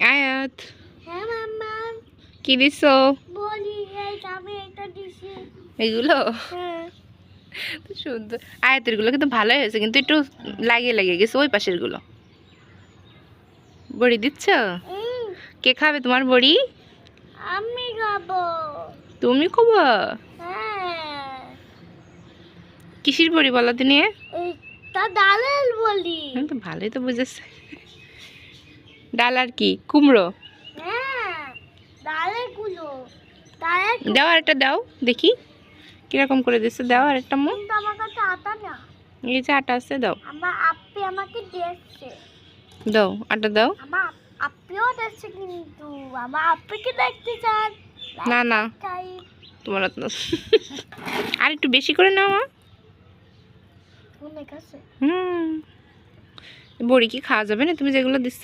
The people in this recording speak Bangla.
আয়াত হ্যাঁ মাম্মা কি দিছো? বলি এই আমি এটা দিছি। এগুলো হ্যাঁ সুন্দর। আয়াতের গুলো কিন্তু ভালোই হয়েছে, কিন্তু একটু লাগিয়ে লাগিয়ে গেছে ওই পাশের গুলো। বড়ি দিচ্ছ? কে খাবে তোমার বড়ি? আমি খাবো। তুমি খাবা? হ্যাঁ কিসির বড়ি বলো তো নিয়ে? এটা ডালের বলি। তো ভালোই তো বুঝেছে। ডাল আর কি? কুমড়ো? হ্যাঁ ডালের গুলো ডালের দাও আর একটা দাও দেখি কিরকম করে দিচ্ছে। দাও আর একটা মো। কিন্তু আমার কাছে আটা না। এই যে আটা আছে দাও। আমার আপি আমাকে দিয়েছে। দাও আটা দাও। আমার আপিও দিয়েছে, কিন্তু আমার আপিকে দেখতে চান? না না চাই তোমার হাত না। আর একটু বেশি করে নাও মা। অনেক আছে। বড়ি কি খাওয়া যাবে না তুমি যেগুলো দিচ্ছ?